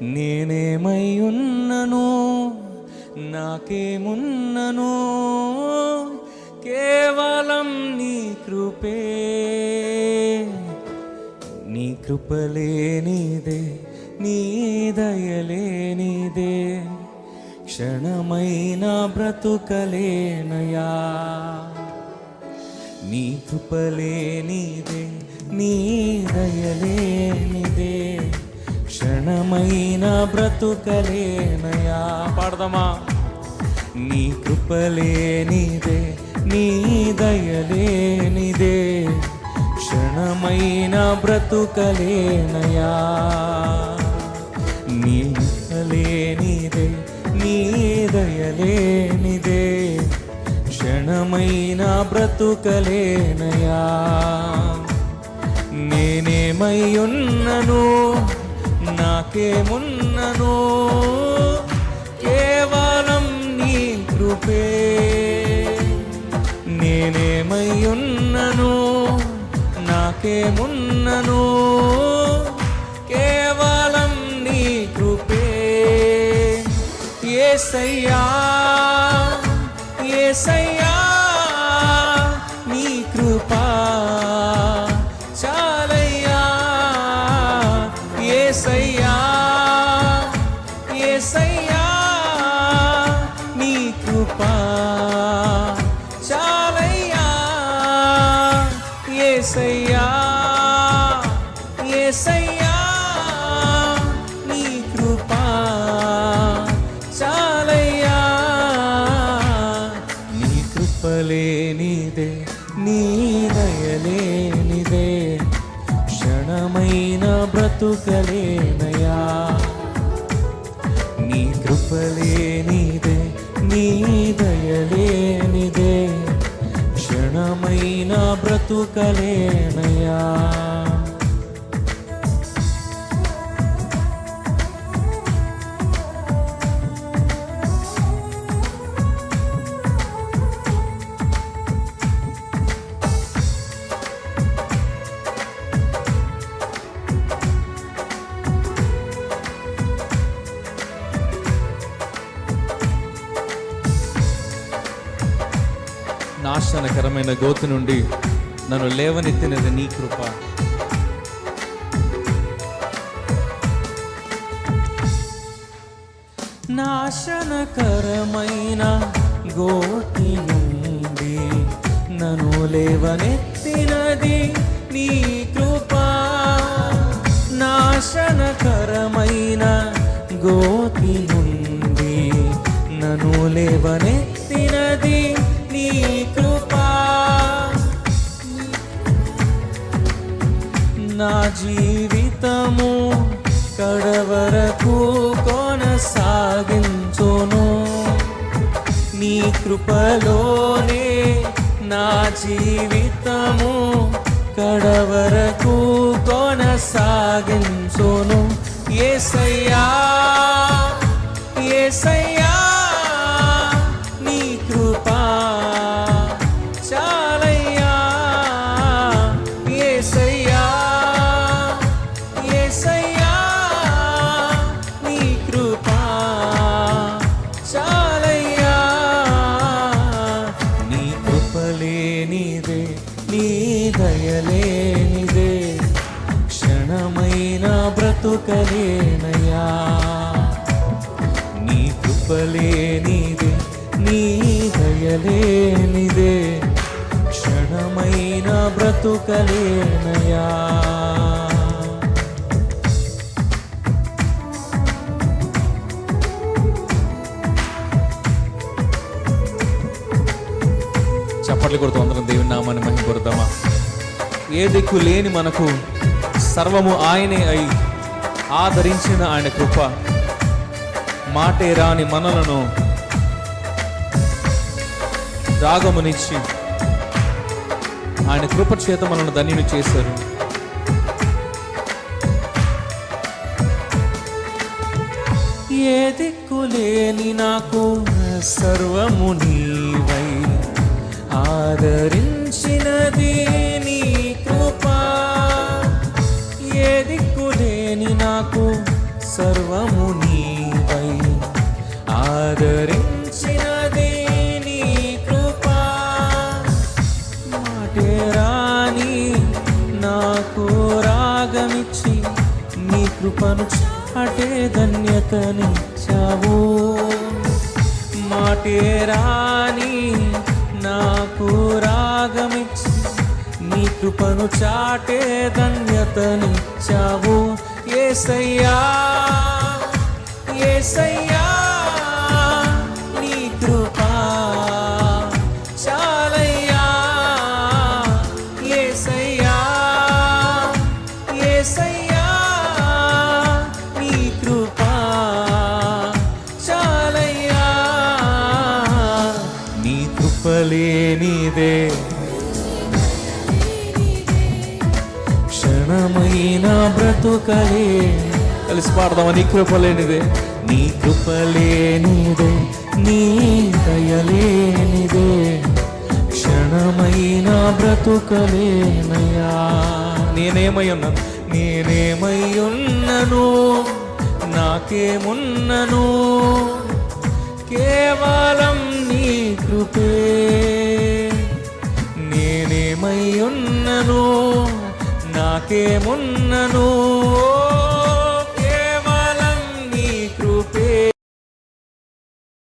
నేనేమై ఉన్నను నాకేమున్నను కేవలం నీ కృపే. నీ కృపలేనిదే నీ దయలేనిదే క్షణమైన బ్రతుకలేనయా. నీ కృపలేనిదే నీ దయలేనిదే క్షణమైన బ్రతుకలేనయా. పాడదామా? నీ కృపలేనిదే నీ దయలేనిదే క్షణమైన బ్రతుకలేనయా. నీ కృపలేనిదే నీ దయలేనిదే క్షణమైన బ్రతుకలేనయా. నేనేమై ఉన్నను నాకేమున్నను కేవలం నీ కృపే. నేనేమై ఉన్నను నాకేమున్నను కేవలం నీ కృపే. యేసయ్యా యేసయ్యా నీ కృపా చాలయ్యా. యేసయ్యా యేసయ్యా నీ కృపా చాలయ్యా. యేసయ్యా యేసయ్యా నీ కృపా చాలయ్యా. నీ కృపలేనిదే నీ దయలేనిదే క్షణమైన బ్రతుకలేనయా. నీ కృపలేనిదే నీ దయలేనిదే క్షణమైన బ్రతుకలేనయా. నాశనకరమైన గోతు నుండి నన్ను లేవనెత్తినది నీ కృప. నాశనకరమైన గోతి నుండి నన్ను లేవనెత్తినది నీ కృప. నాశనకరమైన గోతి నుండి నన్ను లేవనెత్తినది నీ కృపా. నా జీవితము కడవరకు కొనసాగించును నీ కృపలోనే. నా జీవితము కడవరకు కొనసాగించును. యేసయ్యా యేసయ్యా నీ కృపా చాలయ్యా. యేసయ్యా యేసయ్యా నీ కృపా చాలయ్యా. నీ కృపలేనిదే నీ దయలేనిదే క్షణమైన బ్రతుకలేనయా. నీ కృపలేనిదే నీ దయలేనిదే క్షణమైన బ్రతుకలేనయా. చప్పట్లు కొడుతూ అందరం దేవుని నామాన్ని మహిమపడతామా? ఏ దిక్కు లేని మనకు సర్వము ఆయనే అయి ఆదరించిన ఆయన కృప మాటే రాని మనలను రాగమునిచ్చి ఆయన కృప చేత మనల్ని ధన్యులు చేశారు. ఏ దిక్కులేని నాకు సర్వము నీవై ఆదరించినది నీ కృప. ఏ దిక్కులేని నాకు సర్వము నీవై ఆదరించినదే నీ కృపా. మాటే రాని నాకు రాగమిచ్చి నీ కృపను చాటే ధన్యతనిచ్చావు. మాటే రాని నాకు రాగమిచ్చి నీ కృపను చాటే ధన్యతనిచ్చావు. యేసయ్యా యేసయ్యా నీ కృపా చాలయ్యా. యేసయ్యా యేసయ్యా నీ కృపా చాలయ్యా. నీ కృపలేనిదే క్షణమైన బ్రతుకలే. కలిసి పాడదామా? నీ కృపలేనిదే, నీ కృపలేనిదే, నీ దయలేనిదే క్షణమైన బ్రతుకలేనయ్యా. నేనేమై ఉన్నాను, నేనేమై ఉన్నను, నాకేమున్నను, కేవలం నీ కృపే. నేనేమై ఉన్నను, నాకేమున్నను,